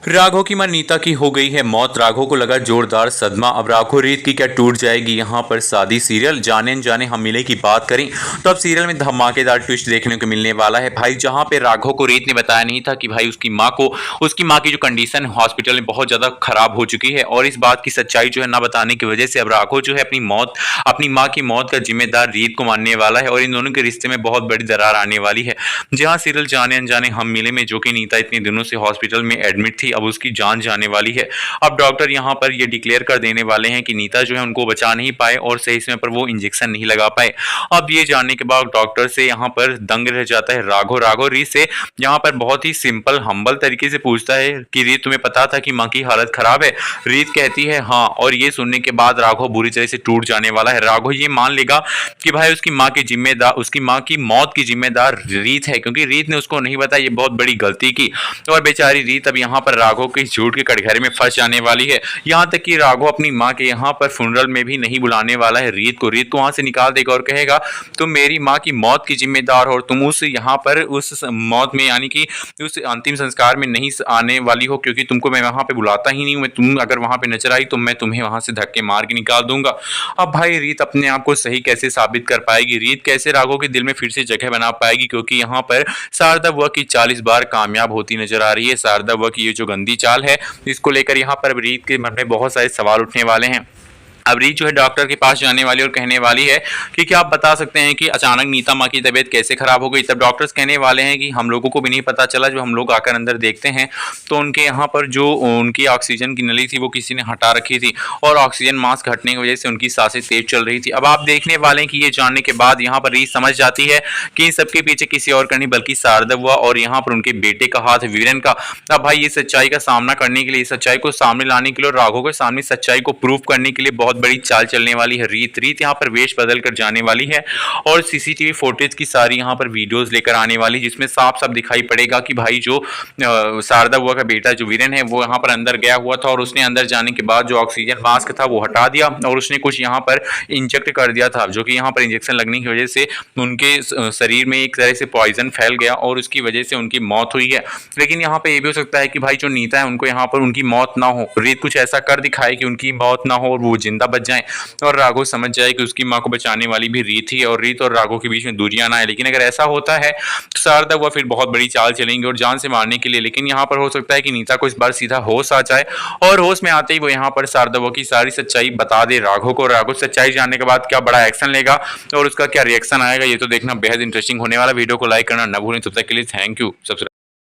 राघव की मां नीता की हो गई है मौत। राघव को लगा जोरदार सदमा। अब राघव रीत की क्या टूट जाएगी यहाँ पर शादी। सीरियल जाने अनजाने हम मिले की बात करें तो अब सीरियल में धमाकेदार ट्विस्ट देखने को मिलने वाला है भाई। जहाँ पे राघव को रीत ने बताया नहीं था कि भाई उसकी माँ की जो कंडीशन हॉस्पिटल में बहुत ज्यादा खराब हो चुकी है, और इस बात की सच्चाई जो है ना बताने की वजह से अब राघव जो है अपनी माँ की मौत का जिम्मेदार रीत को मानने वाला है, और इन दोनों के रिश्ते में बहुत बड़ी दरार आने वाली है। जहाँ सीरियल जाने अनजाने हम मिले में जो कि नीता इतने दिनों से हॉस्पिटल में एडमिट थी, अब उसकी जान जाने वाली है। अब डॉक्टर यहाँ पर ये डिक्लेयर कर देने वाले हैं कि नीता जो है उनको बचा नहीं पाए और सही समय पर वो इंजेक्शन नहीं लगा पाए। अब ये जानने के बाद डॉक्टर से यहाँ पर दंग रह जाता है राघव रीत से यहाँ पर बहुत ही सिंपल हम्बल तरीके से पूछता है कि रीत तुम्हें पता था कि माँ की हालत खराब है। रीत कहती है हाँ, और ये सुनने के बाद राघव बुरी तरह से टूट जाने वाला है। राघव ये मान लेगा कि भाई उसकी माँ की मौत की जिम्मेदार रीत है, क्योंकि रीत ने उसको नहीं बताया, ये बहुत बड़ी गलती की। और बेचारी रीत अब यहाँ पर राघव के झूठ के कटघरे में फंस जाने वाली है। यहाँ तक कि राघव अपनी माँ के यहाँ पर फ्यूनरल में भी नहीं बुलाने वाला है रीत को वहां से निकाल देगा और कहेगा तुम मेरी माँ की मौत की जिम्मेदार हो और तुम उस यहाँ पर उस मौत में यानी कि उस अंतिम संस्कार में नहीं आने वाली हो, क्योंकि तुमको मैं वहां पे बुलाता ही नहीं हूँ। तुम अगर वहां पे नजर आई तो मैं तुम्हें वहां से धक्के मार के निकाल दूंगा। अब भाई रीत अपने आप को सही कैसे साबित कर पाएगी, रीत कैसे राघव के दिल में फिर से जगह बना पाएगी, क्योंकि यहाँ पर शारदा बुआ की 40 बार कामयाब होती नजर आ रही है। शारदा बुआ की ये जो गंदी चाल है, इसको लेकर यहाँ पर रीत के मन में बहुत सारे सवाल उठने वाले हैं। अब रीत जो है डॉक्टर के पास जाने वाली और कहने वाली है कि क्या आप बता सकते हैं कि अचानक नीता माँ की तबीयत कैसे खराब हो गई। तब डॉक्टर्स कहने वाले हैं कि हम लोगों को भी नहीं पता चला, जो हम लोग आकर अंदर देखते हैं तो उनके यहाँ पर जो उनकी ऑक्सीजन की नली थी वो किसी ने हटा रखी थी, और ऑक्सीजन मास्क हटने की वजह से उनकी सांसें तेज चल रही थी। अब आप देखने वाले हैं कि ये जानने के बाद यहाँ पर रीत समझ जाती है कि इन सबके पीछे किसी और का नहीं बल्कि शारदा बुआ और यहाँ पर उनके बेटे का हाथ है, वीरेन का। अब भाई ये सच्चाई का सामना करने के लिए, सच्चाई को सामने लाने के लिए और राघव के सामने सच्चाई को प्रूव करने के लिए बहुत बड़ी चाल चलने वाली है। रीत यहाँ पर वेश बदल कर जाने वाली है और सीसीटीवी फुटेज की सारी यहाँ पर वीडियोस लेकर आने वाली, जिसमें साफ साफ दिखाई पड़ेगा कि भाई जो शारदा बुआ का बेटा जो वीरेन है वो यहाँ पर अंदर गया हुआ था, और उसने अंदर जाने के बाद जो ऑक्सीजन मास्क था वो हटा दिया और उसने कुछ यहाँ पर इंजेक्ट कर दिया था, जो कि यहाँ पर इंजेक्शन लगने की वजह से उनके शरीर में एक तरह से पॉइजन फैल गया और उसकी वजह से उनकी मौत हुई है। लेकिन यहाँ पे ये भी हो सकता है कि भाई जो नीता है उनको यहाँ पर उनकी मौत ना हो, रीत कुछ ऐसा कर दिखाए कि उनकी मौत ना हो और वो जिंदा बच जाए और राघव समझ जाए कि उसकी माँ को बचाने वाली भी रीत ही है और रीत और राघव के बीच में दूरियां ना है। लेकिन अगर ऐसा होता है तो शारदा वो फिर बहुत बड़ी चाल चलेंगे और जान से मारने के लिए। लेकिन यहाँ पर हो सकता है कि नीता को इस बार सीधा होश आ जाए और होश में आते ही वो यहाँ पर शारदा वो की सारी सच्चाई बता दे राघव को। राघव सच्चाई जानने के बाद क्या बड़ा एक्शन लेगा और उसका क्या रिएक्शन आएगा, ये तो देखना बेहद इंटरेस्टिंग होने वाला। वीडियो को लाइक करना न भूलें। तब तक के लिए थैंक यू।